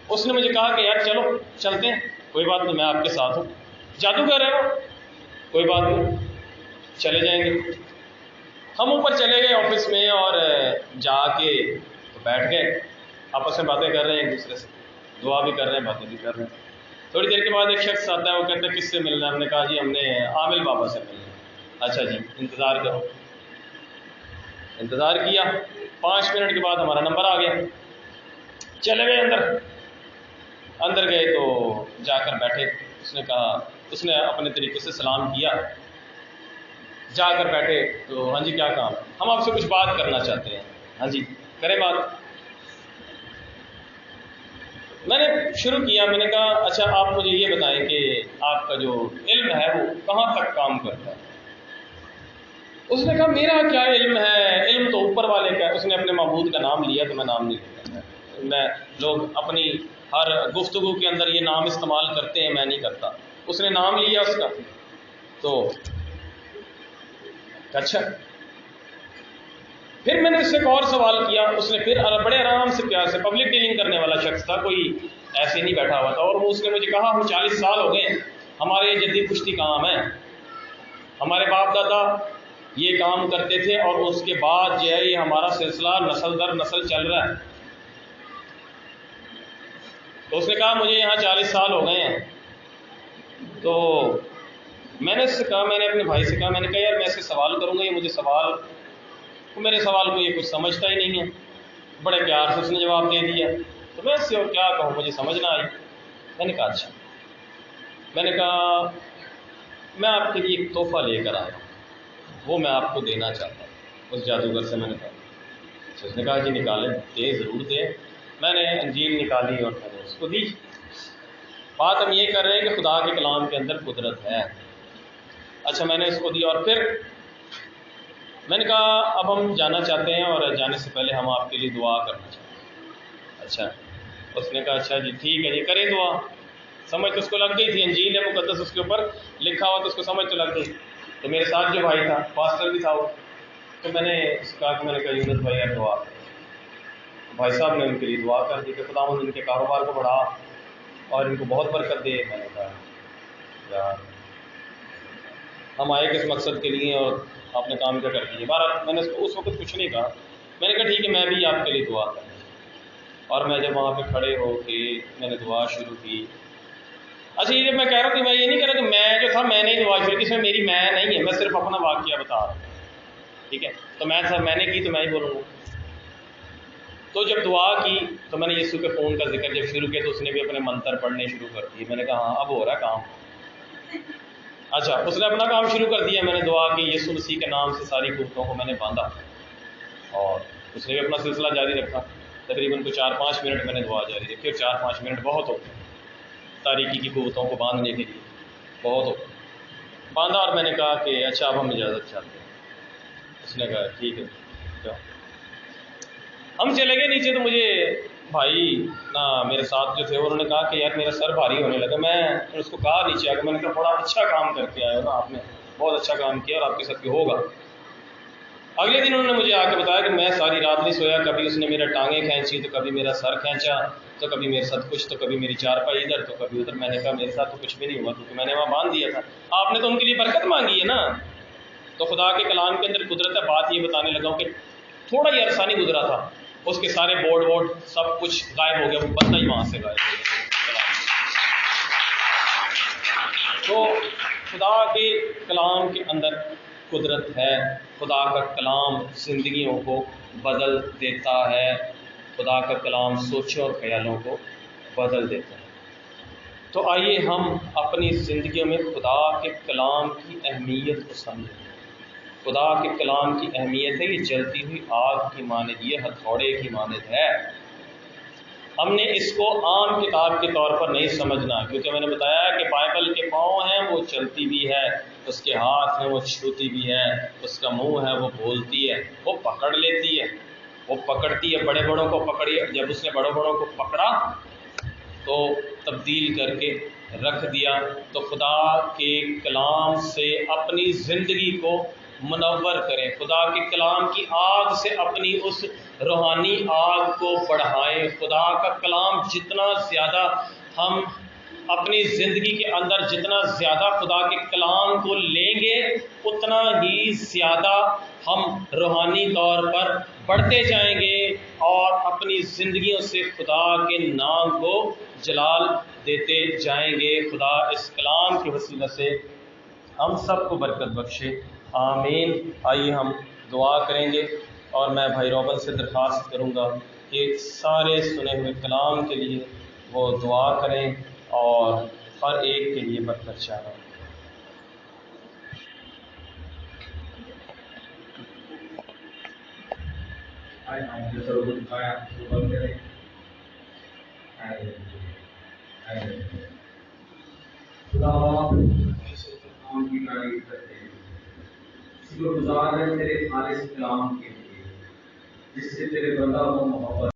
اس نے مجھے کہا کہ یار چلو چلتے ہیں، کوئی بات نہیں، میں آپ کے ساتھ ہوں، جادوگر ہے وہ، کوئی بات نہیں چلے جائیں گے۔ ہم اوپر چلے گئے آفس میں، اور جا کے بیٹھ گئے، آپس میں باتیں کر رہے ہیں، ایک دوسرے سے دعا بھی کر رہے ہیں، باتیں بھی کر رہے ہیں۔ تھوڑی دیر کے بعد ایک شخص آتا ہے، وہ کہتا ہے کس سے ملنا ہے؟ ہم نے کہا جی ہم نے عامل بابا سے ملنا ہے۔ اچھا جی انتظار کرو، انتظار کیا، 5 منٹ کے بعد ہمارا نمبر آ گیا، چلے گئے اندر گئے، تو جا کر بیٹھے، اس نے کہا، اس نے اپنے طریقے سے سلام کیا، جا کر بیٹھے، تو ہاں جی کیا کام؟ ہم آپ سے کچھ بات کرنا چاہتے ہیں۔ ہاں جی کریں بات۔ میں نے شروع کیا، میں نے کہا اچھا آپ مجھے یہ بتائیں کہ آپ کا جو علم ہے وہ کہاں تک کام کرتا ہے؟ اس نے کہا میرا کیا علم ہے، علم تو اوپر والے کا ہے۔ اس نے اپنے معبود کا نام لیا، تو میں نام نہیں لیتا، میں لوگ اپنی ہر گفتگو کے اندر یہ نام استعمال کرتے ہیں، میں نہیں کرتا۔ اس نے نام لیا اس کا، تو اچھا، پھر میں نے اس سے ایک اور سوال کیا، اس نے پھر بڑے آرام سے پیار سے، پبلک ڈیلنگ کرنے والا شخص تھا، کوئی ایسے نہیں بیٹھا ہوا تھا، اور وہ اس نے مجھے کہا ہم 40 سال ہو گئے ہمارے یہ جدید کشتی کام ہے، ہمارے باپ دادا یہ کام کرتے تھے، اور اس کے بعد جو ہے یہ ہمارا سلسلہ نسل در نسل چل رہا ہے۔ تو اس نے کہا مجھے یہاں 40 سال ہو گئے ہیں۔ تو میں نے اس سے کہا، میں نے اپنے بھائی سے کہا، میں نے کہا یار میں اس سے سوال کروں گا، یہ مجھے میرے سوال کو یہ کچھ سمجھتا ہی نہیں ہے۔ بڑے پیار سے اس نے جواب دے دیا، تو میں اس سے اور کیا کہوں، مجھے سمجھ نہ آئی۔ میں نے کہا اچھا، میں نے کہا میں آپ کے لیے ایک تحفہ لے کر آیا ہوں، وہ میں آپ کو دینا چاہتا ہوں۔ اس جادوگر سے میں نے کہا، اس نے کہا جی نکالیں، دے ضرور دے۔ میں نے انجیل نکالی اور میں نے اس کو دی۔ بات ہم یہ کر رہے ہیں کہ خدا کے کلام کے اندر قدرت ہے۔ اچھا، میں نے اس کو دی، اور پھر میں نے کہا اب ہم جانا چاہتے ہیں، اور جانے سے پہلے ہم آپ کے لیے دعا کرنا چاہتے ہیں۔ اچھا، اس نے کہا اچھا جی ٹھیک ہے جی کریں دعا۔ سمجھ تو اس کو لگ گئی تھی، انجیل ہے مقدس اس کے اوپر لکھا ہوا، تو اس کو سمجھ تو لگ گئی۔ تو میرے ساتھ جو بھائی تھا، پاسٹر بھی تھا وہ، تو میں نے اس کو کہا کہ میں نے کہا یونس بھائی آپ دعا کریں۔ بھائی صاحب نے ان کے لیے دعا کر دی کہ خداوند ان کے کاروبار کو بڑھا اور ان کو بہت برکت دے۔ میں نے کہا یار ہم آئے کس مقصد کے لیے اور آپ نے کام کیا کر دیا۔ بہرحال میں نے اس وقت کچھ نہیں کہا، میں نے کہا ٹھیک ہے میں بھی آپ کے لیے دعا کروں۔ اور میں جب وہاں پہ کھڑے ہو کے میں نے دعا شروع کی، اچھا یہ جب میں کہہ رہا ہوں کہ میں یہ نہیں کہہ رہا کہ میں جو تھا میں نے دعا شروع کی، اس میں میری میں نہیں ہے، میں صرف اپنا واقعہ بتا رہا ہوں، ٹھیک ہے؟ تو میں نے کی تو میں ہی بولوں گا۔ تو جب دعا کی تو میں نے یسوع کے خون کا ذکر جب شروع کیا تو اس نے بھی اپنے منتر پڑھنے شروع کر دیے۔ میں نے کہا ہاں اب ہو رہا ہے کام۔ اچھا اس نے اپنا کام شروع کر دیا، میں نے دعا کی یسوع مسیح کے نام سے ساری قوتوں کو میں نے باندھا، اور اس نے بھی اپنا سلسلہ جاری رکھا۔ تقریباً کو 4-5 منٹ میں نے دعا جاری رکھی، اور 4-5 منٹ بہت ہو تاریکی کی قوتوں کو باندھنے کے لیے، بہت ہو باندھا۔ اور میں نے کہا کہ اچھا اب ہم اجازت چاہتے ہیں۔ اس نے کہا ٹھیک ہے جاؤ۔ ہم چلے گئے نیچے، تو مجھے بھائی نہ میرے ساتھ جو تھے انہوں نے کہا کہ یار میرا سر بھاری ہونے لگا۔ میں نے اس کو کہا نیچے آ کے، میں نے کہا بڑا اچھا کام کر کے آئے ہو نا آپ نے، بہت اچھا کام کیا اور آپ کے ساتھ بھی ہوگا۔ اگلے دن انہوں نے مجھے آ کے بتایا کہ میں ساری رات نہیں سویا، کبھی اس نے میرا ٹانگیں کھینچی تو کبھی میرا سر کھینچا، تو کبھی میرے ساتھ کچھ، تو کبھی میری چارپائی ادھر تو کبھی ادھر۔ میں نے کہا میرے ساتھ تو کچھ بھی نہیں ہوا کیونکہ میں نے وہاں باندھ دیا تھا، آپ نے تو ان کے لیے برکت مانگی ہے نا۔ تو خدا کے کلام کے اندر قدرت ہے۔ بات یہ بتانے لگا ہوں کہ تھوڑا ہی عرصہ نہیں گزرا تھا، اس کے سارے بورڈ وورڈ سب کچھ غائب ہو گیا، وہ بندہ ہی وہاں سے غائب ہو گیا۔ تو خدا کے کلام کے اندر قدرت ہے، خدا کا کلام زندگیوں کو بدل دیتا ہے، خدا کا کلام سوچوں اور خیالوں کو بدل دیتا ہے۔ تو آئیے ہم اپنی زندگیوں میں خدا کے کلام کی اہمیت کو سمجھیں۔ خدا کے کلام کی اہمیت ہے، یہ جلتی ہوئی آگ کی مانند، یہ ہتھوڑے کی مانند ہے۔ ہم نے اس کو عام کتاب کے طور پر نہیں سمجھنا، کیونکہ میں نے بتایا کہ بائبل کے پاؤں ہیں وہ چلتی بھی ہے، اس کے ہاتھ ہیں وہ چھوتی بھی ہے، اس کا منہ ہے وہ بولتی ہے، وہ پکڑ لیتی ہے، وہ پکڑتی ہے، بڑے بڑوں کو پکڑی۔ جب اس نے بڑوں بڑوں کو پکڑا تو تبدیل کر کے رکھ دیا۔ تو خدا کے کلام سے اپنی زندگی کو منور کریں، خدا کے کلام کی آگ سے اپنی اس روحانی آگ کو بڑھائیں۔ خدا کا کلام جتنا زیادہ ہم اپنی زندگی کے اندر جتنا زیادہ خدا کے کلام کو لیں گے، اتنا ہی زیادہ ہم روحانی طور پر بڑھتے جائیں گے اور اپنی زندگیوں سے خدا کے نام کو جلال دیتے جائیں گے۔ خدا اس کلام کے وسیلہ سے ہم سب کو برکت بخشے، آمین۔ آئیے ہم دعا کریں گے، اور میں بھائی روبن سے درخواست کروں گا کہ سارے سنے ہوئے کلام کے لیے وہ دعا کریں اور ہر ایک کے لیے برکت چاہیں۔ شکر گزار ہے تیرے خالص کلام کے لیے، جس سے تیرے بندہ کو محبت